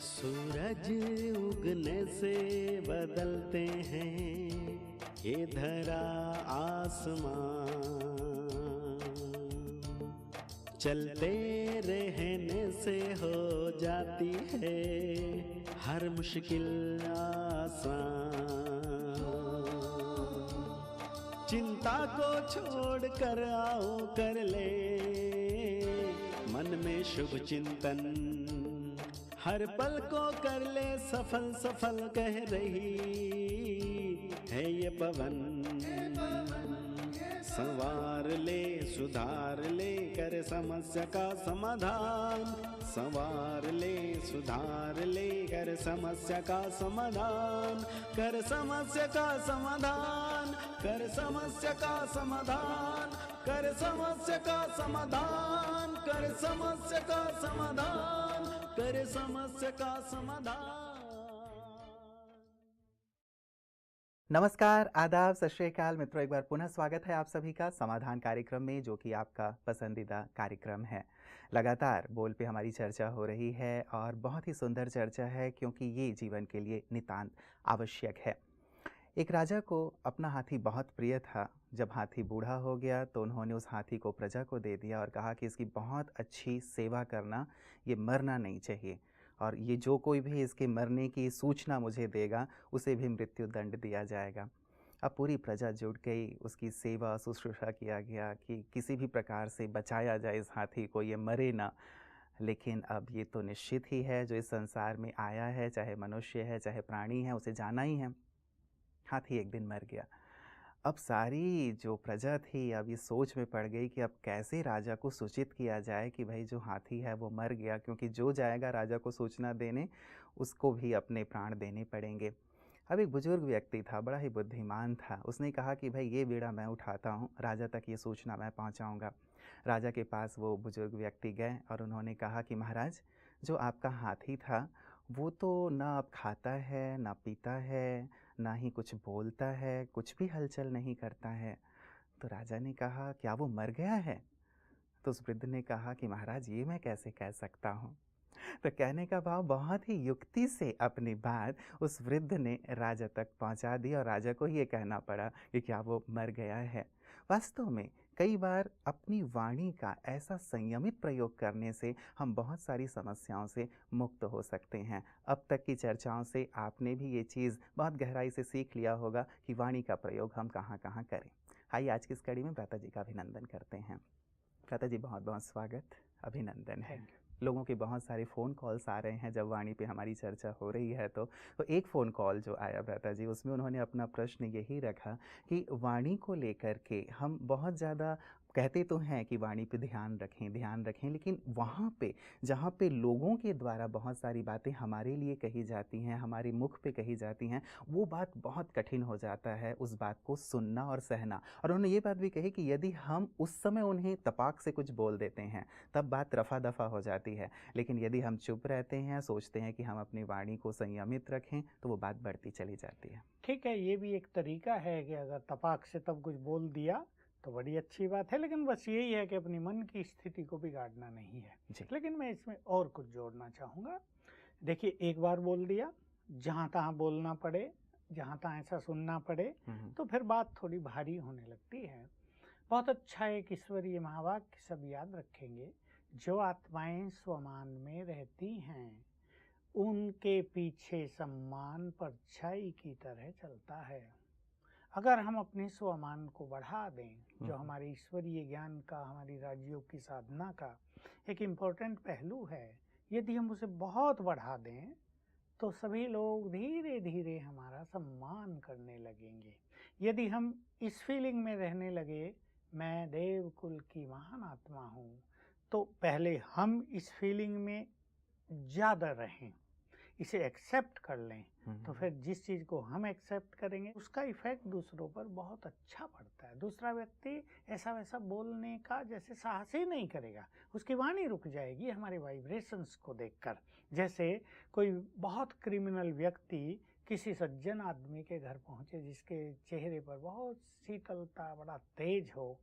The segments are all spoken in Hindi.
सूरज उगने से बदलते हैं ये धरा आसमान, चलते रहने से हो जाती है हर मुश्किल आसान। चिंता को छोड़ कर आओ कर ले मन में शुभ चिंतन, हर पल को कर ले सफल सफल कह रही है ये पवन। संवार ले सुधार ले कर समस्या का समाधान, संवार ले सुधार ले कर समस्या का समाधान, कर समस्या का समाधान, कर समस्या का समाधान, कर समस्या का समाधान, कर समस्या का समाधान, कर समस्या का समाधान। नमस्कार, आदाब, सत श्री अकाल मित्रों, एक बार पुनः स्वागत है आप सभी का समाधान कार्यक्रम में, जो कि आपका पसंदीदा कार्यक्रम है। लगातार बोल पे हमारी चर्चा हो रही है और बहुत ही सुंदर चर्चा है, क्योंकि ये जीवन के लिए नितांत आवश्यक है। एक राजा को अपना हाथी बहुत प्रिय था। जब हाथी बूढ़ा हो गया तो उन्होंने उस हाथी को प्रजा को दे दिया और कहा कि इसकी बहुत अच्छी सेवा करना, ये मरना नहीं चाहिए, और ये जो कोई भी इसके मरने की सूचना मुझे देगा उसे भी मृत्यु दंड दिया जाएगा। अब पूरी प्रजा जुट गई, उसकी सेवा शुश्रूषा किया गया कि किसी भी प्रकार से बचाया जाए इस हाथी को, ये मरे ना। लेकिन अब ये तो निश्चित ही है, जो इस संसार में आया है, चाहे मनुष्य है चाहे प्राणी है, उसे जाना ही है। हाथी एक दिन मर गया। अब सारी जो प्रजा थी अब ये सोच में पड़ गई कि अब कैसे राजा को सूचित किया जाए कि भाई जो हाथी है वो मर गया, क्योंकि जो जाएगा राजा को सूचना देने उसको भी अपने प्राण देने पड़ेंगे। अब एक बुजुर्ग व्यक्ति था, बड़ा ही बुद्धिमान था। उसने कहा कि भाई ये बीड़ा मैं उठाता हूँ, राजा तक ये सूचना मैं पहुँचाऊँगा। राजा के पास वो बुजुर्ग व्यक्ति गए और उन्होंने कहा कि महाराज, जो आपका हाथी था वो तो ना अब खाता है ना पीता है, ना ही कुछ बोलता है, कुछ भी हलचल नहीं करता है। तो राजा ने कहा, क्या वो मर गया है? तो उस वृद्ध ने कहा कि महाराज ये मैं कैसे कह सकता हूँ। तो कहने का भाव, बहुत ही युक्ति से अपनी बात उस वृद्ध ने राजा तक पहुंचा दी और राजा को ये कहना पड़ा कि क्या वो मर गया है। वास्तव में कई बार अपनी वाणी का ऐसा संयमित प्रयोग करने से हम बहुत सारी समस्याओं से मुक्त हो सकते हैं। अब तक की चर्चाओं से आपने भी ये चीज़ बहुत गहराई से सीख लिया होगा कि वाणी का प्रयोग हम कहाँ कहाँ करें। आइए आज की इस कड़ी में भ्राता जी का अभिनंदन करते हैं। भ्राता जी, बहुत बहुत स्वागत, अभिनंदन है। लोगों के बहुत सारे फ़ोन कॉल्स आ रहे हैं जब वाणी पे हमारी चर्चा हो रही है। तो एक फ़ोन कॉल जो आया भ्राता जी, उसमें उन्होंने अपना प्रश्न यही रखा कि वाणी को लेकर के हम बहुत ज़्यादा कहते तो हैं कि वाणी पे ध्यान रखें, लेकिन वहाँ पे जहाँ पे लोगों के द्वारा बहुत सारी बातें हमारे लिए कही जाती हैं, हमारे मुख पे कही जाती हैं, वो बात बहुत कठिन हो जाता है उस बात को सुनना और सहना। और उन्होंने ये बात भी कही कि यदि हम उस समय उन्हें तपाक से कुछ बोल देते हैं तब बात रफा दफा हो जाती है, लेकिन यदि हम चुप रहते हैं, सोचते हैं कि हम अपनी वाणी को संयमित रखें, तो वो बात बढ़ती चली जाती है। ठीक है, ये भी एक तरीका है कि अगर तपाक से तब कुछ बोल दिया तो बड़ी अच्छी बात है, लेकिन बस यही है कि अपनी मन की स्थिति को बिगाड़ना नहीं है। लेकिन मैं इसमें और कुछ जोड़ना चाहूँगा। देखिए, एक बार बोल दिया, जहाँ तहाँ बोलना पड़े, जहाँ तहाँ ऐसा सुनना पड़े, तो फिर बात थोड़ी भारी होने लगती है। बहुत अच्छा एक ईश्वरीय महावाक्य सब याद रखेंगे, जो आत्माएं स्वमान में रहती हैं उनके पीछे सम्मान परछाई की तरह चलता है। अगर हम अपने स्वमान को बढ़ा दें, जो हमारे ईश्वरीय ज्ञान का, हमारी राजयोग की साधना का एक इम्पोर्टेंट पहलू है, यदि हम उसे बहुत बढ़ा दें तो सभी लोग धीरे धीरे हमारा सम्मान करने लगेंगे। यदि हम इस फीलिंग में रहने लगे, मैं देवकुल की महान आत्मा हूँ, तो पहले हम इस फीलिंग में ज़्यादा रहें, इसे एक्सेप्ट कर लें, तो फिर जिस चीज़ को हम एक्सेप्ट करेंगे उसका इफेक्ट दूसरों पर बहुत अच्छा पड़ता है। दूसरा व्यक्ति ऐसा वैसा बोलने का जैसे साहस ही नहीं करेगा, उसकी वाणी रुक जाएगी हमारे वाइब्रेशंस को देखकर। जैसे कोई बहुत क्रिमिनल व्यक्ति किसी सज्जन आदमी के घर पहुंचे जिसके चेहरे पर बहुत शीतलता, बड़ा तेज हो,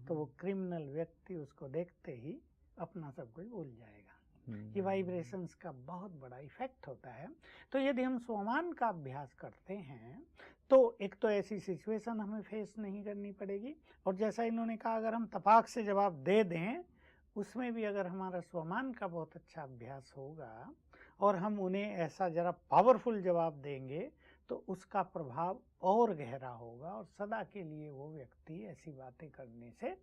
तो वो क्रिमिनल व्यक्ति उसको देखते ही अपना सब कुछ भूल जाएगा। ये वाइब्रेशंस का बहुत बड़ा इफेक्ट होता है। तो यदि हम स्वमान का अभ्यास करते हैं तो एक तो ऐसी सिचुएशन हमें फेस नहीं करनी पड़ेगी, और जैसा इन्होंने कहा अगर हम तपाक से जवाब दे दें, उसमें भी अगर हमारा स्वमान का बहुत अच्छा अभ्यास होगा और हम उन्हें ऐसा जरा पावरफुल जवाब देंगे तो उसका प्रभाव और गहरा होगा और सदा के लिए वो व्यक्ति ऐसी बातें करने से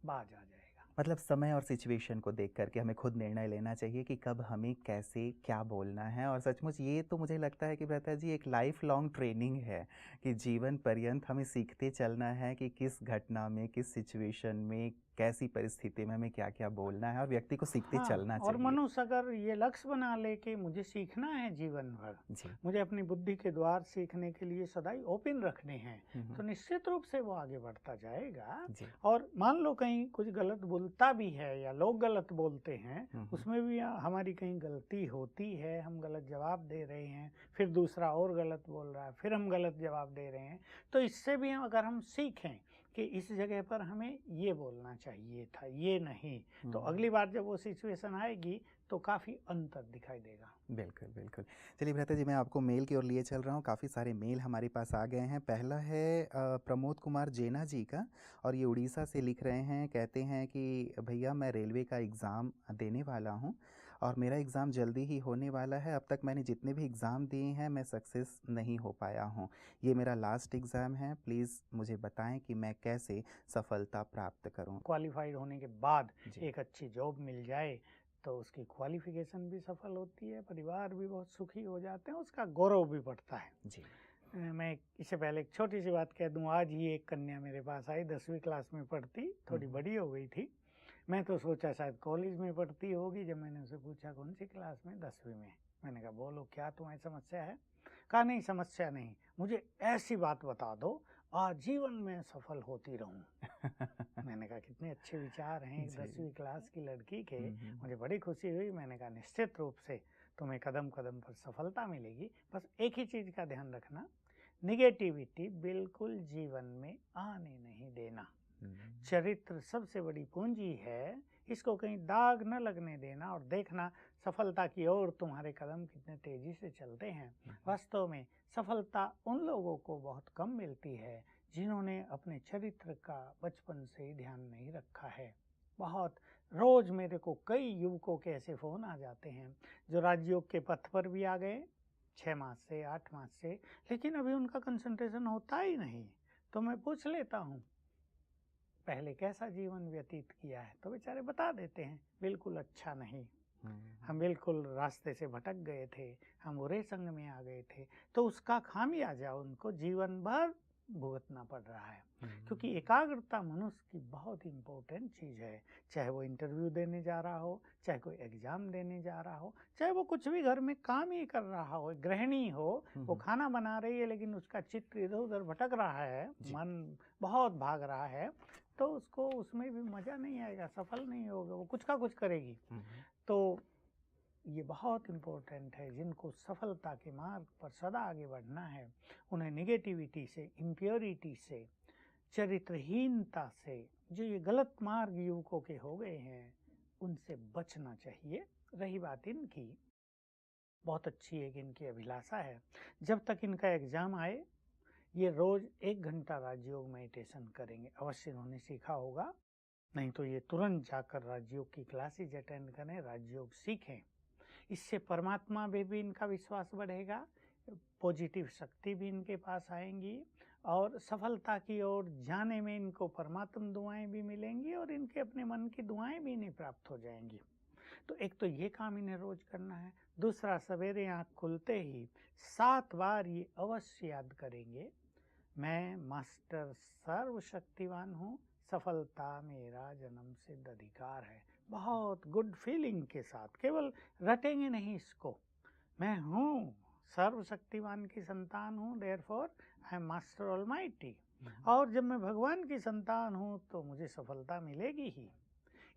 बाज आ जाएगा। मतलब समय और सिचुएशन को देख करके हमें खुद निर्णय लेना चाहिए कि कब हमें कैसे क्या बोलना है। और सचमुच ये तो मुझे लगता है कि भ्राता जी एक लाइफ लॉन्ग ट्रेनिंग है कि जीवन पर्यंत हमें सीखते चलना है कि किस घटना में, किस सिचुएशन में, कैसी परिस्थिति में हमें क्या क्या बोलना है, और व्यक्ति को सीखते चलना और चाहिए। मनुष्य अगर ये लक्ष्य बना ले कि मुझे सीखना है जीवन भर, मुझे अपनी बुद्धि के द्वार सीखने के लिए सदाई ओपन रखने हैं, तो निश्चित रूप से वो आगे बढ़ता जाएगा। और मान लो कहीं कुछ गलत बोलता भी है या लोग गलत बोलते हैं, उसमें भी हमारी कहीं गलती होती है, हम गलत जवाब दे रहे हैं, फिर दूसरा और गलत बोल रहा है, फिर हम गलत जवाब दे रहे हैं, तो इससे भी अगर हम सीखें कि इस जगह पर हमें ये बोलना चाहिए था, ये नहीं, तो अगली बार जब वो सिचुएशन आएगी तो काफ़ी अंतर दिखाई देगा। बिल्कुल बिल्कुल। चलिए भ्राता जी, मैं आपको मेल की ओर लिए चल रहा हूँ। काफ़ी सारे मेल हमारे पास आ गए हैं। पहला है प्रमोद कुमार जेना जी का, और ये उड़ीसा से लिख रहे हैं। कहते हैं कि भैया मैं रेलवे का एग्ज़ाम देने वाला हूँ और मेरा एग्ज़ाम जल्दी ही होने वाला है। अब तक मैंने जितने भी एग्ज़ाम दिए हैं मैं सक्सेस नहीं हो पाया हूँ। ये मेरा लास्ट एग्ज़ाम है। प्लीज़ मुझे बताएं कि मैं कैसे सफलता प्राप्त करूँ। क्वालिफाइड होने के बाद एक अच्छी जॉब मिल जाए तो उसकी क्वालिफिकेशन भी सफल होती है, परिवार भी बहुत सुखी हो जाते हैं, उसका गौरव भी बढ़ता है जी। मैं इससे पहले एक छोटी सी बात कह दूं, आज ही एक कन्या मेरे पास आई, 10वीं क्लास में पढ़ती, थोड़ी बड़ी हो गई थी। मैं तो सोचा शायद कॉलेज में पढ़ती होगी। जब मैंने उसे पूछा कौन सी क्लास में, 10वीं में, मैंने कहा बोलो क्या तुम्हारी समस्या है। कहा नहीं समस्या नहीं, मुझे ऐसी बात बता दो आजीवन में सफल होती रहूं। मैंने कहा कितने अच्छे विचार हैं 10वीं क्लास की लड़की के, मुझे बड़ी खुशी हुई। मैंने कहा निश्चित रूप से तुम्हें कदम कदम पर सफलता मिलेगी, बस एक ही चीज़ का ध्यान रखना, निगेटिविटी बिल्कुल जीवन में आने नहीं देना। चरित्र सबसे बड़ी पूंजी है, इसको कहीं दाग न लगने देना और देखना सफलता की ओर तुम्हारे कदम कितने तेजी से चलते हैं। वास्तव में सफलता उन लोगों को बहुत कम मिलती है जिन्होंने अपने चरित्र का बचपन से ही ध्यान नहीं रखा है। बहुत रोज मेरे को कई युवकों के ऐसे फ़ोन आ जाते हैं जो राजयोग के पथ पर भी आ गए 6 मास से 8 मास से, लेकिन अभी उनका कंसंट्रेशन होता ही नहीं। तो मैं पूछ लेता हूँ पहले कैसा जीवन व्यतीत किया है, तो बेचारे बता देते हैं बिल्कुल अच्छा नहीं, हम बिल्कुल रास्ते से भटक गए थे, हम बुरे संग में आ गए थे। तो उसका खामियाजा उनको जीवन भर भुगतना पड़ रहा है, क्योंकि एकाग्रता मनुष्य की बहुत इम्पोर्टेंट चीज़ है। चाहे वो इंटरव्यू देने जा रहा हो, चाहे कोई एग्जाम देने जा रहा हो, चाहे वो कुछ भी घर में काम ही कर रहा हो, गृहिणी हो, वो खाना बना रही है लेकिन उसका चित्त इधर उधर भटक रहा है, मन बहुत भाग रहा है, तो उसको उसमें भी मज़ा नहीं आएगा, सफल नहीं होगा, वो कुछ का कुछ करेगी। तो ये बहुत इम्पोर्टेंट है, जिनको सफलता के मार्ग पर सदा आगे बढ़ना है, उन्हें निगेटिविटी से, इम्प्योरिटी से, चरित्रहीनता से, जो ये गलत मार्ग युवकों के हो गए हैं, उनसे बचना चाहिए। रही बात इनकी, बहुत अच्छी है कि इनकी अभिलाषा है, जब तक इनका एग्ज़ाम आए ये रोज़ 1 घंटा राजयोग मेडिटेशन करेंगे। अवश्य इन्होंने सीखा होगा, नहीं तो ये तुरंत जाकर राजयोग की क्लासेज अटेंड करें, राजयोग सीखें। इससे परमात्मा में भी इनका विश्वास बढ़ेगा, पॉजिटिव शक्ति भी इनके पास आएंगी और सफलता की ओर जाने में इनको परमात्मा दुआएं भी मिलेंगी और इनके अपने मन की दुआएं भी इन्हें प्राप्त हो जाएंगी। तो एक तो ये काम इन्हें रोज करना है। दूसरा, सवेरे आँख खुलते ही 7 बार ये अवश्य याद करेंगे, मैं मास्टर सर्वशक्तिवान हूँ, सफलता मेरा जन्म सिद्ध अधिकार है। बहुत गुड फीलिंग के साथ, केवल रटेंगे नहीं इसको, मैं हूँ सर्वशक्तिवान की संतान हूँ, therefore I am master almighty, और जब मैं भगवान की संतान हूँ तो मुझे सफलता मिलेगी ही।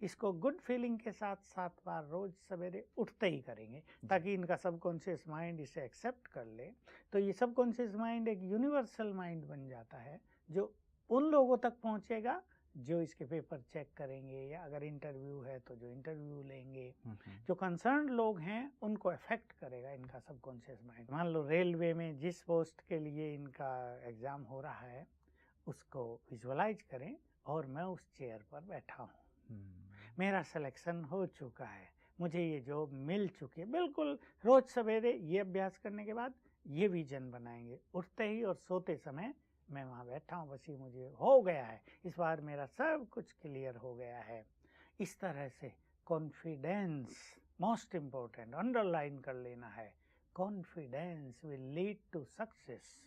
इसको गुड फीलिंग के साथ 7 बार रोज सवेरे उठते ही करेंगे, ताकि इनका सबकॉन्शियस माइंड इसे एक्सेप्ट कर ले। तो ये सबकॉन्शियस माइंड एक यूनिवर्सल माइंड बन जाता है, जो उन लोगों तक पहुँचेगा जो इसके पेपर चेक करेंगे, या अगर इंटरव्यू है तो जो इंटरव्यू लेंगे, जो कंसर्न लोग हैं उनको अफेक्ट करेगा इनका सबकॉन्शियस माइंड। मान लो रेलवे में जिस पोस्ट के लिए इनका एग्ज़ाम हो रहा है उसको विजुअलाइज करें, और मैं उस चेयर पर बैठा हूँ, मेरा सिलेक्शन हो चुका है, मुझे ये जॉब मिल चुकी है। बिल्कुल रोज़ सवेरे ये अभ्यास करने के बाद ये विजन बनाएंगे, उठते ही और सोते समय मैं वहाँ बैठा हूँ, बस ये मुझे हो गया है, इस बार मेरा सब कुछ क्लियर हो गया है। इस तरह से कॉन्फिडेंस मोस्ट इम्पोर्टेंट, अंडरलाइन कर लेना है, confidence will lead to success.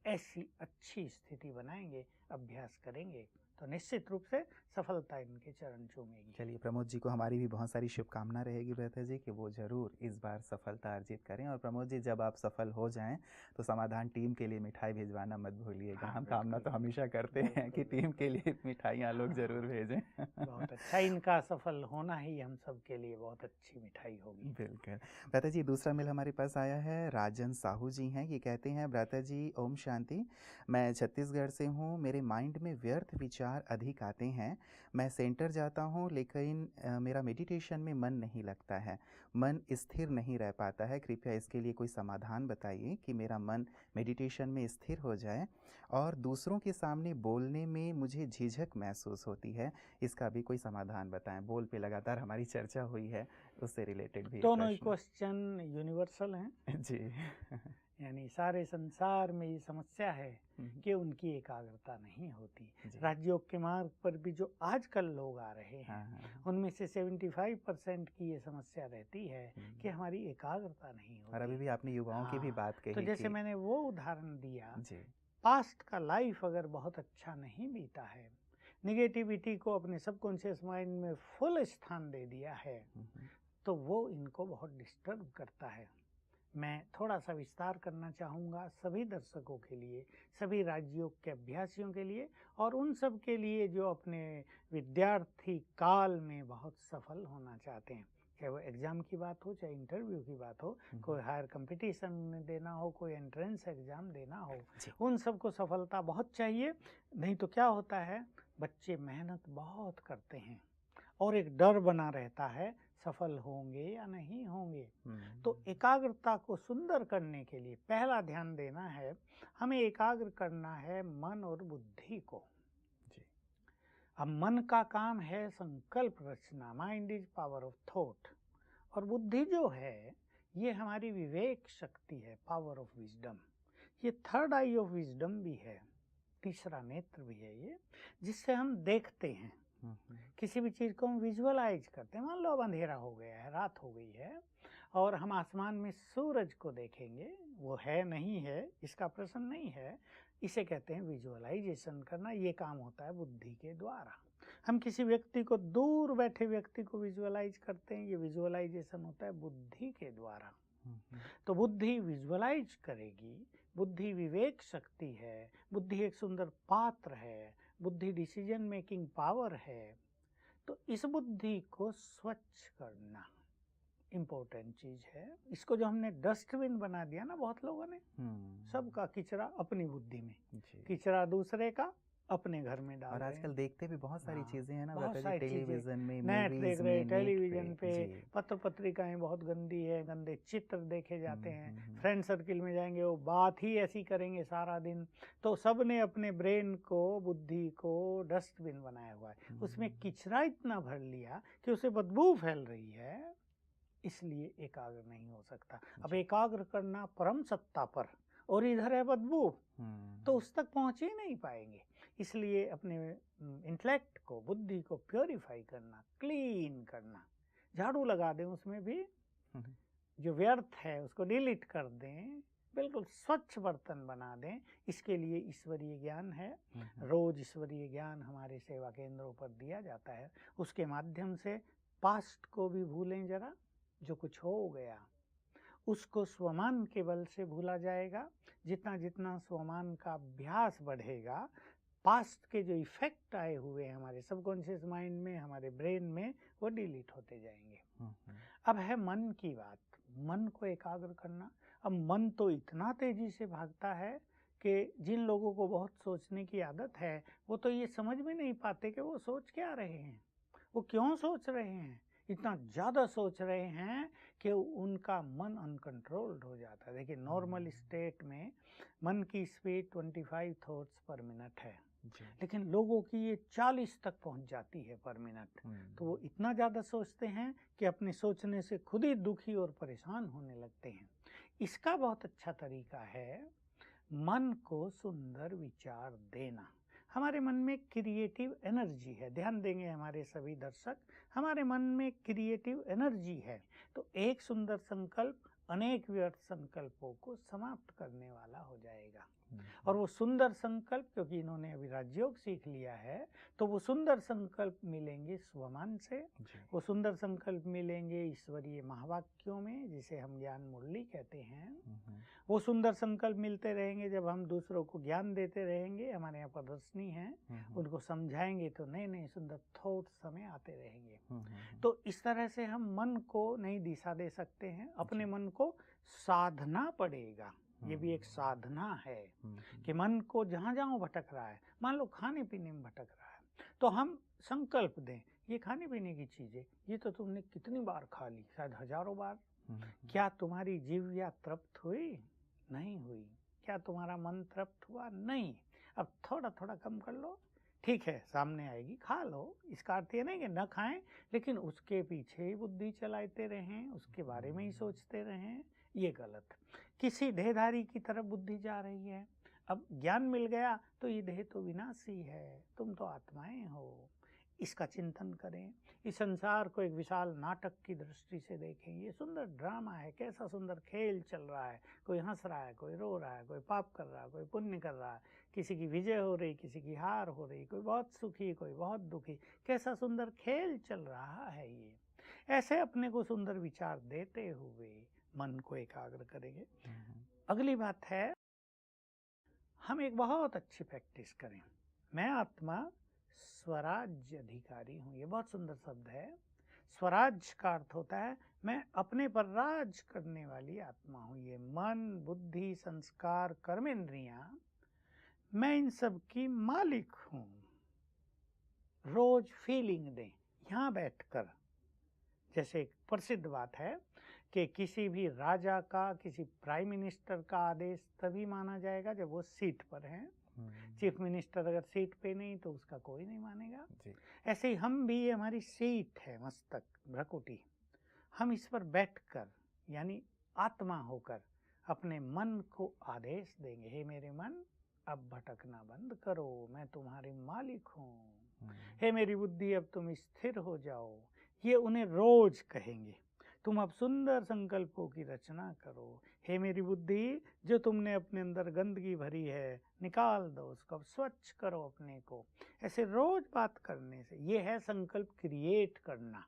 ऐसी अच्छी स्थिति बनाएंगे, अभ्यास करेंगे तो निश्चित रूप से सफलता इनके चरण चूमेगी। चलिए, प्रमोद जी को हमारी भी बहुत सारी शुभकामना रहेगी ब्रता जी कि वो ज़रूर इस बार सफलता अर्जित करें। और प्रमोद जी, जब आप सफल हो जाएं तो समाधान टीम के लिए मिठाई भिजवाना मत भूलिएगा। हम कामना तो हमेशा करते हैं कि टीम के लिए मिठाइयाँ लोग ज़रूर भेजें। बहुत अच्छा, इनका सफल होना ही हम सब के लिए बहुत अच्छी मिठाई होगी। बिल्कुल। ब्रता जी, दूसरा मेल हमारे पास आया है, राजन साहू जी हैं। ये कहते हैं, ब्रता जी ओम शांति, मैं छत्तीसगढ़ से हूँ, मेरे माइंड में व्यर्थ विचार अधिक आते हैं, मैं सेंटर जाता हूँ लेकिन मेरा मेडिटेशन में मन नहीं लगता है, मन स्थिर नहीं रह पाता है, कृपया इसके लिए कोई समाधान बताइए कि मेरा मन मेडिटेशन में स्थिर हो जाए। और दूसरों के सामने बोलने में मुझे झिझक महसूस होती है, इसका भी कोई समाधान बताएं। बोल पे लगातार हमारी चर्चा हुई है, उससे रिलेटेड भी दोनों ही क्वेश्चन यूनिवर्सल हैं जी। यानी सारे संसार में ये समस्या है कि उनकी एकाग्रता नहीं होती। राजयोग के मार्ग पर भी जो आजकल लोग आ रहे हैं उनमें से 75% की ये समस्या रहती है कि हमारी एकाग्रता नहीं होती। और अभी भी आपने युवाओं की भी बात कही, तो जैसे मैंने वो उदाहरण दिया, पास्ट का लाइफ अगर बहुत अच्छा नहीं बीता है, निगेटिविटी को अपने सबकॉन्शियस माइंड में फुल स्थान दे दिया है, तो वो इनको बहुत डिस्टर्ब करता है। मैं थोड़ा सा विस्तार करना चाहूँगा सभी दर्शकों के लिए, सभी राजयोग के अभ्यासियों के लिए, और उन सब के लिए जो अपने विद्यार्थी काल में बहुत सफल होना चाहते हैं, चाहे वो एग्ज़ाम की बात हो, चाहे इंटरव्यू की बात हो, कोई हायर कंपटीशन में देना हो, कोई एंट्रेंस एग्ज़ाम देना हो, उन सबको सफलता बहुत चाहिए। नहीं तो क्या होता है, बच्चे मेहनत बहुत करते हैं और एक डर बना रहता है सफल होंगे या नहीं होंगे। तो एकाग्रता को सुंदर करने के लिए पहला ध्यान देना है, हमें एकाग्र करना है मन और बुद्धि को। अब मन का काम है संकल्प रचना, mind is power of thought, और बुद्धि जो है ये हमारी विवेक शक्ति है, पावर ऑफ विजडम। ये थर्ड आई ऑफ विजडम भी है, तीसरा नेत्र भी है ये, जिससे हम देखते हैं किसी भी चीज़ को हम विजुअलाइज करते हैं। मान लो अब अंधेरा हो गया है, रात हो गई है, और हम आसमान में सूरज को देखेंगे, वो है नहीं है इसका प्रश्न नहीं है, इसे कहते हैं विजुअलाइजेशन करना। ये काम होता है बुद्धि के द्वारा। हम किसी व्यक्ति को, दूर बैठे व्यक्ति को विजुअलाइज करते हैं, ये विजुअलाइजेशन होता है बुद्धि के द्वारा। तो बुद्धि विजुअलाइज करेगी, बुद्धि विवेक शक्ति है, बुद्धि एक सुंदर पात्र है, बुद्धि डिसीजन मेकिंग पावर है। तो इस बुद्धि को स्वच्छ करना इम्पोर्टेंट चीज है। इसको जो हमने डस्टबिन बना दिया ना बहुत लोगों ने, सबका किचरा अपनी बुद्धि में, किचरा दूसरे का अपने घर में डाल रहे हैं। और आजकल देखते भी बहुत सारी चीजें हैं ना, बहुत सारी टेलीविजन में, नेट देख रहे हैं, टेलीविजन पे पत्र पत्रिकाएं बहुत गंदी है, गंदे चित्र देखे जाते हैं। फ्रेंड सर्किल में जाएंगे वो बात ही ऐसी करेंगे सारा दिन। तो सब ने अपने ब्रेन को, बुद्धि को डस्टबिन बनाया हुआ है, उसमें किचरा इतना भर लिया कि उसे बदबू फैल रही है, इसलिए एकाग्र नहीं हो सकता। अब एकाग्र करना परम सत्ता पर, और इधर है बदबू, तो उस तक पहुंच ही नहीं पाएंगे। इसलिए अपने इंटेलेक्ट को, बुद्धि को प्योरीफाई करना, क्लीन करना, झाड़ू लगा दें, उसमें भी जो व्यर्थ है उसको डिलीट कर दें, बिल्कुल स्वच्छ बर्तन बना दें। इसके लिए ईश्वरीय ज्ञान है, रोज ईश्वरीय ज्ञान हमारे सेवा केंद्रों पर दिया जाता है। उसके माध्यम से पास्ट को भी भूलें जरा, जो कुछ हो गया उसको स्वमान के बल से भूला जाएगा। जितना जितना स्वमान का अभ्यास बढ़ेगा, पास्ट के जो इफेक्ट आए हुए हैं हमारे सबकॉन्शियस माइंड में, हमारे ब्रेन में, वो डिलीट होते जाएंगे। अब है मन की बात, मन को एकाग्र करना। अब मन तो इतना तेजी से भागता है कि जिन लोगों को बहुत सोचने की आदत है वो तो ये समझ में नहीं पाते कि वो सोच क्या रहे हैं, वो क्यों सोच रहे हैं। इतना ज़्यादा सोच रहे हैं कि उनका मन अनकंट्रोल्ड हो जाता है। देखिए नॉर्मल स्टेट में मन की स्पीड 25 थॉट्स पर मिनट है, लेकिन लोगों की ये 40 तक पहुंच जाती है पर मिनट। तो वो इतना ज़्यादा सोचते हैं कि अपने सोचने से खुद ही दुखी और परेशान होने लगते हैं। इसका बहुत अच्छा तरीका है मन को सुंदर विचार देना। हमारे मन में क्रिएटिव एनर्जी है, ध्यान देंगे हमारे सभी दर्शक, हमारे मन में क्रिएटिव एनर्जी है। तो एक सुंदर संकल्प अनेक व्यर्थ संकल्पों को समाप्त करने वाला हो जाएगा। और वो सुंदर संकल्प, क्योंकि इन्होंने अभी राजयोग सीख लिया है, तो वो सुंदर संकल्प मिलेंगे स्वमान से, वो सुंदर संकल्प मिलेंगे ईश्वरीय महावाक्यों में, जिसे हम ज्ञान मुरली कहते हैं। वो सुंदर संकल्प मिलते रहेंगे जब हम दूसरों को ज्ञान देते रहेंगे। हमारे यहाँ प्रदर्शनी है, उनको समझाएंगे तो नए नए सुंदर थॉट्स हमें आते रहेंगे। तो इस तरह से हम मन को नई दिशा दे सकते हैं। अपने मन को साधना पड़ेगा, ये भी एक साधना है कि मन को जहाँ जहाँ भटक रहा है, मान लो खाने पीने में भटक रहा है, तो हम संकल्प दें ये खाने पीने की चीज़ें ये तो तुमने कितनी बार खा ली, शायद हजारों बार। क्या तुम्हारी जीवया तृप्त हुई? नहीं हुई। क्या तुम्हारा मन तृप्त हुआ? नहीं। अब थोड़ा थोड़ा कम कर लो, ठीक है, सामने आएगी, खा लो। इसका अर्थ ये नहीं कि न खाएं, लेकिन उसके पीछे ही बुद्धि चलाते रहें, उसके बारे में ही सोचते रहें, ये गलत। किसी देहधारी की तरफ बुद्धि जा रही है। अब ज्ञान मिल गया तो ये देह तो विनाशी है, तुम तो आत्माएं हो, इसका चिंतन करें। इस संसार को एक विशाल नाटक की दृष्टि से देखें। ये सुंदर ड्रामा है, कैसा सुंदर खेल चल रहा है। कोई हंस रहा है, कोई रो रहा है, कोई पाप कर रहा है, कोई पुण्य कर रहा है, किसी की विजय हो रही, किसी की हार हो रही, कोई बहुत सुखी, कोई बहुत दुखी। कैसा सुंदर खेल चल रहा है ये। ऐसे अपने को सुंदर विचार देते हुए मन को एकाग्र करेंगे। अगली बात है, हम एक बहुत अच्छी प्रैक्टिस करें। मैं आत्मा स्वराज्य अधिकारी हूँ। ये बहुत सुंदर शब्द है। स्वराज्य का अर्थ होता है मैं अपने पर राज करने वाली आत्मा हूँ। ये मन, बुद्धि, संस्कार, कर्मेंद्रियां, मैं इन सब की मालिक हूँ। रोज फीलिंग दें यहाँ बैठकर। जैसे एक प्रसिद्ध बात है कि किसी भी राजा का, किसी प्राइम मिनिस्टर का आदेश तभी माना जाएगा जब वो सीट पर हैं। चीफ मिनिस्टर अगर सीट पे नहीं तो उसका कोई नहीं मानेगा। ऐसे ही हम भी, ये हमारी सीट है, मस्तक, भ्रकुटी, हम इस पर बैठकर यानी आत्मा होकर अपने मन को आदेश देंगे, हे मेरे मन अब भटकना बंद करो, मैं तुम्हारे मालिक हूँ। हे मेरी बुद्धि अब तुम स्थिर हो जाओ। ये उन्हें रोज कहेंगे। तुम अब सुंदर संकल्पों की रचना करो। हे मेरी बुद्धि, जो तुमने अपने अंदर गंदगी भरी है निकाल दो, उसको अब स्वच्छ करो अपने को। ऐसे रोज बात करने से, ये है संकल्प क्रिएट करना।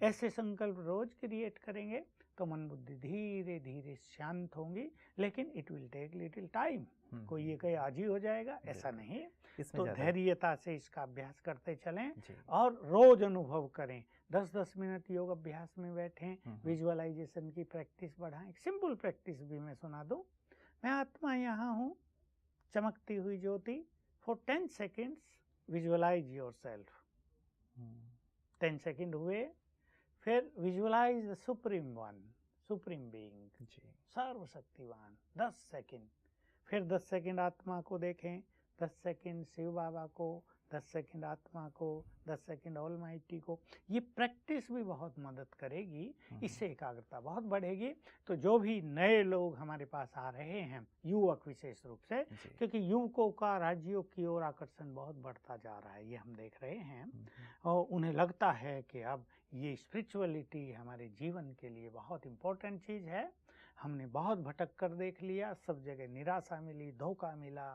ऐसे संकल्प रोज क्रिएट करेंगे तो मन बुद्धि धीरे धीरे शांत होंगी, लेकिन it will take little time. कोई ये कहे आज ही हो जाएगा, ऐसा नहीं। तो धैर्यता से इसका अभ्यास करते चलें और रोज अनुभव करें। 10-10 मिनट योग अभ्यास में बैठें, विजुअलाइजेशन की प्रैक्टिस बढ़ाएं। सिंपल प्रैक्टिस भी मैं सुना दूं। मैं आत्मा यहाँ हूँ, चमकती हुई ज्योति। For 10 seconds visualise yourself. 10 second हुए, फिर visualise the supreme one, supreme being, सर्वशक्तिवान। 10 सेकेंड, फिर 10 सेकेंड आत्मा को देखें, 10 सेकेंड शिव बाबा को, 10 सेकेंड आत्मा को, 10 सेकेंड ऑलमाइटी को। ये प्रैक्टिस भी बहुत मदद करेगी, इससे एकाग्रता बहुत बढ़ेगी। तो जो भी नए लोग हमारे पास आ रहे हैं, युवक विशेष रूप से, क्योंकि युवकों का राजयोग की ओर आकर्षण बहुत बढ़ता जा रहा है, ये हम देख रहे हैं। और उन्हें लगता है कि अब ये स्पिरिचुअलिटी हमारे जीवन के लिए बहुत इम्पोर्टेंट चीज़ है। हमने बहुत भटक कर देख लिया, सब जगह निराशा मिली, धोखा मिला,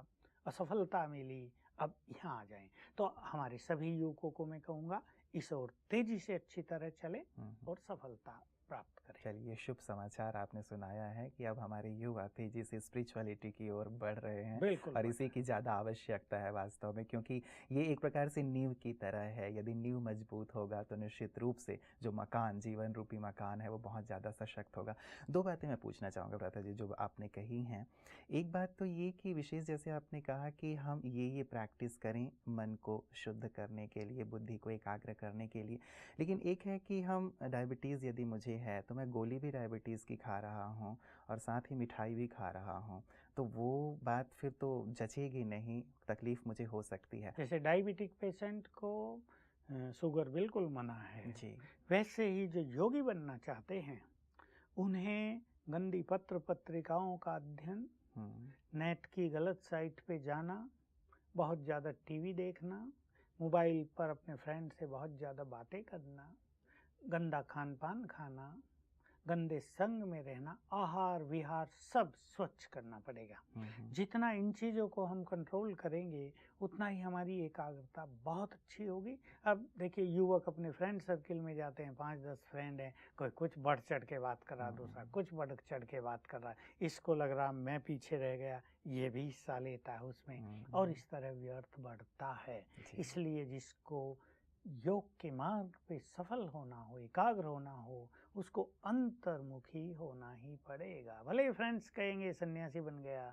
असफलता मिली, अब यहाँ आ जाएं। तो हमारे सभी युवकों को मैं कहूँगा इस ओर तेजी से अच्छी तरह चलें और सफलता प्राप्त करें। चलिए, शुभ समाचार आपने सुनाया है कि अब हमारे युवा तेजी से स्पिरिचुअलिटी की ओर बढ़ रहे हैं। बिल्कुल और इसी की ज़्यादा आवश्यकता है वास्तव में, क्योंकि ये एक प्रकार से नींव की तरह है। यदि नींव मजबूत होगा तो निश्चित रूप से जो मकान, जीवन रूपी मकान है, वो बहुत ज़्यादा सशक्त होगा। दो बातें मैं पूछना चाहूँगा भ्राता जी जो आपने कही हैं। एक बात तो ये कि विशेष जैसे आपने कहा कि हम ये प्रैक्टिस करें मन को शुद्ध करने के लिए, बुद्धि को एकाग्र करने के लिए। लेकिन एक है कि हम डायबिटीज़ यदि मुझे है तो मैं गोली भी डायबिटीज़ की खा रहा हूँ और साथ ही मिठाई भी खा रहा हूँ, तो वो बात फिर तो जचेगी नहीं, तकलीफ़ मुझे हो सकती है। जैसे डायबिटिक पेशेंट को शुगर बिल्कुल मना है, जी। वैसे ही जो योगी बनना चाहते हैं उन्हें गंदी पत्र पत्रिकाओं का अध्ययन, नेट की गलत साइट पे जाना, बहुत ज़्यादा टीवी देखना, मोबाइल पर अपने फ्रेंड से बहुत ज़्यादा बातें करना, गंदा खान पान खाना, गंदे संग में रहना, आहार विहार सब स्वच्छ करना पड़ेगा। जितना इन चीज़ों को हम कंट्रोल करेंगे उतना ही हमारी एकाग्रता बहुत अच्छी होगी। अब देखिए, युवक अपने फ्रेंड सर्किल में जाते हैं, 5-10 फ्रेंड हैं, कोई कुछ बढ़ चढ़ के बात कर रहा, दूसरा कुछ बढ़ चढ़ के बात कर रहा, इसको लग रहा मैं पीछे रह गया, ये भी हिस्सा लेता है उसमें, और इस तरह व्यर्थ बढ़ता है। इसलिए जिसको योग के मार्ग पे सफल होना हो, एकाग्र होना हो, उसको अंतर्मुखी होना ही पड़ेगा। भले ही फ्रेंड्स कहेंगे सन्यासी बन गया,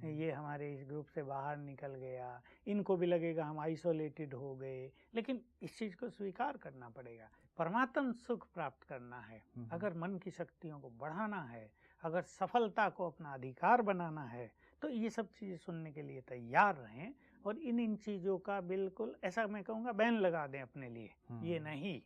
ये हमारे इस ग्रुप से बाहर निकल गया, इनको भी लगेगा हम आइसोलेटेड हो गए, लेकिन इस चीज़ को स्वीकार करना पड़ेगा। परमात्म सुख प्राप्त करना है, अगर मन की शक्तियों को बढ़ाना है, अगर सफलता को अपना अधिकार बनाना है, तो ये सब चीज़ें सुनने के लिए तैयार रहें और इन चीज़ों का बिल्कुल ऐसा मैं कहूँगा बैन लगा दें अपने लिए। ये नहीं,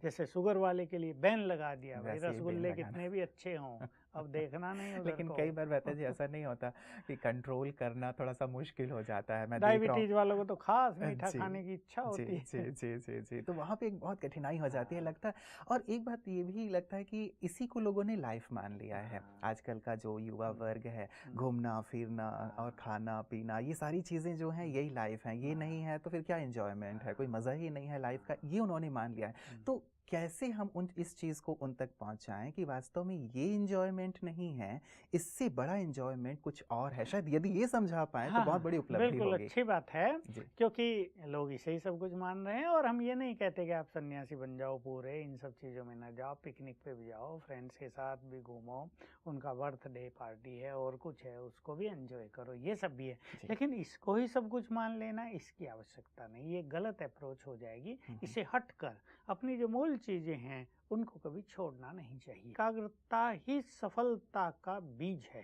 जैसे शुगर वाले के लिए बैन लगा दिया, भाई रसगुल्ले कितने भी अच्छे हों, अब देखना नहीं उधर लेकिन कई बार भ्राता जी ऐसा नहीं होता कि कंट्रोल करना थोड़ा सा मुश्किल हो जाता है। मैं डायबिटीज वालों को तो खास मीठा खाने की इच्छा होती है। जी जी जी जी, तो वहाँ पे एक बहुत कठिनाई हो जाती है लगता है। और एक बात ये भी लगता है कि इसी को लोगों ने लाइफ मान लिया है। आजकल का जो युवा वर्ग है, घूमना फिरना और खाना पीना, ये सारी चीज़ें जो हैं यही लाइफ है। ये नहीं है तो फिर क्या एंजॉयमेंट है, कोई मज़ा ही नहीं है लाइफ का, ये उन्होंने मान लिया है। तो कैसे हम इस चीज़ को उन तक पहुंचाएं कि वास्तव में ये एंजॉयमेंट नहीं है, इससे बड़ा एंजॉयमेंट कुछ और है। शायद यदि ये समझा पाए तो बहुत बड़ी उपलब्धि होगी। बिल्कुल अच्छी बात है, क्योंकि लोग इसे ही सब कुछ मान रहे हैं। और हम ये नहीं कहते कि आप सन्यासी बन जाओ पूरे, इन सब चीज़ों में ना जाओ, पिकनिक पे भी जाओ, फ्रेंड्स के साथ भी घूमो, उनका बर्थडे पार्टी है और कुछ है उसको भी एंजॉय करो, ये सब भी है। लेकिन इसको ही सब कुछ मान लेना, इसकी आवश्यकता नहीं, ये गलत अप्रोच हो जाएगी। इसे हटकर अपनी जो मूल चीज़ें हैं उनको कभी छोड़ना नहीं चाहिए। एकाग्रता ही सफलता का बीज है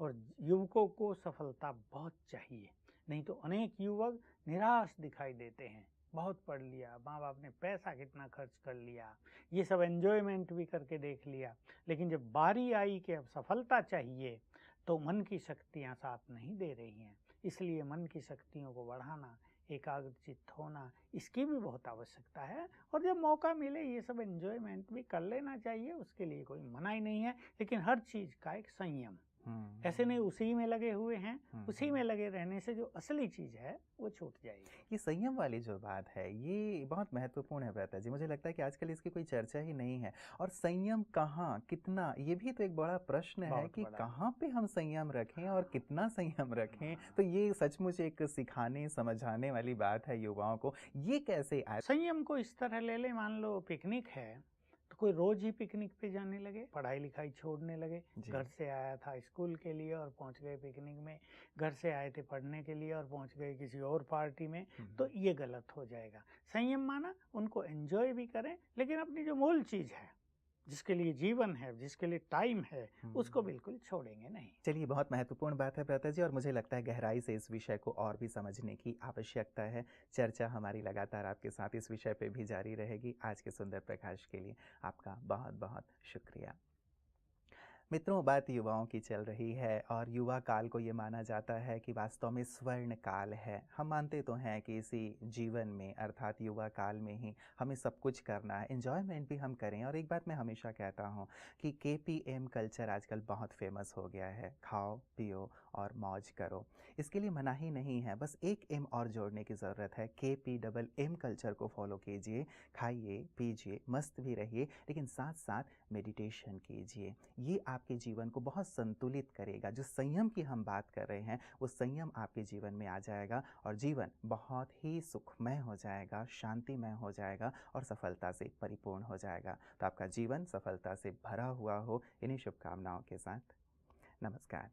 और युवकों को सफलता बहुत चाहिए, नहीं तो अनेक युवक निराश दिखाई देते हैं। बहुत पढ़ लिया, माँ बाप ने पैसा कितना खर्च कर लिया, ये सब एंजॉयमेंट भी करके देख लिया, लेकिन जब बारी आई कि अब सफलता चाहिए तो मन की शक्तियाँ साथ नहीं दे रही हैं। इसलिए मन की शक्तियों को बढ़ाना, एकाग्रचित्त होना, इसकी भी बहुत आवश्यकता है। और जब मौका मिले ये सब एंजॉयमेंट भी कर लेना चाहिए, उसके लिए कोई मनाही नहीं है, लेकिन हर चीज़ का एक संयम। ऐसे नहीं उसी में लगे हुए हैं, उसी में लगे रहने से जो असली चीज़ है वो छूट जाएगी। ये संयम वाली जो बात है ये बहुत महत्वपूर्ण है भ्राता जी। मुझे लगता है कि आजकल इसकी कोई चर्चा ही नहीं है। और संयम कहाँ, कितना, ये भी तो एक बड़ा प्रश्न है कि कहाँ पे हम संयम रखें और कितना संयम रखें। तो ये सचमुच एक सिखाने समझाने वाली बात है युवाओं को। ये कैसे आए? संयम को इस तरह ले लें, मान लो पिकनिक है तो कोई रोज ही पिकनिक पे जाने लगे, पढ़ाई लिखाई छोड़ने लगे, घर से आया था स्कूल के लिए और पहुंच गए पिकनिक में, घर से आए थे पढ़ने के लिए और पहुंच गए किसी और पार्टी में, तो ये गलत हो जाएगा। संयम माना उनको एंजॉय भी करें, लेकिन अपनी जो मूल चीज़ है, जिसके लिए जीवन है, जिसके लिए टाइम है, उसको बिल्कुल छोड़ेंगे नहीं। चलिए, बहुत महत्वपूर्ण बात है भ्राता जी, और मुझे लगता है गहराई से इस विषय को और भी समझने की आवश्यकता है। चर्चा हमारी लगातार आपके साथ इस विषय पे भी जारी रहेगी। आज के सुंदर प्रकाश के लिए आपका बहुत बहुत शुक्रिया। मित्रों, बात युवाओं की चल रही है और युवा काल को ये माना जाता है कि वास्तव में स्वर्ण काल है। हम मानते तो हैं कि इसी जीवन में अर्थात युवा काल में ही हमें सब कुछ करना है, एंजॉयमेंट भी हम करें। और एक बात मैं हमेशा कहता हूँ कि KPM कल्चर आजकल बहुत फेमस हो गया है। खाओ पियो और मौज करो, इसके लिए मनाही नहीं है, बस एक एम और जोड़ने की ज़रूरत है। KPMM कल्चर को फॉलो कीजिए, खाइए पीजिए मस्त भी रहिए, लेकिन साथ साथ मेडिटेशन कीजिए। ये आपके जीवन को बहुत संतुलित करेगा। जो संयम की हम बात कर रहे हैं वो संयम आपके जीवन में आ जाएगा और जीवन बहुत ही सुखमय हो जाएगा, शांतिमय हो जाएगा और सफलता से परिपूर्ण हो जाएगा। तो आपका जीवन सफलता से भरा हुआ हो, इन्हीं शुभकामनाओं के साथ नमस्कार।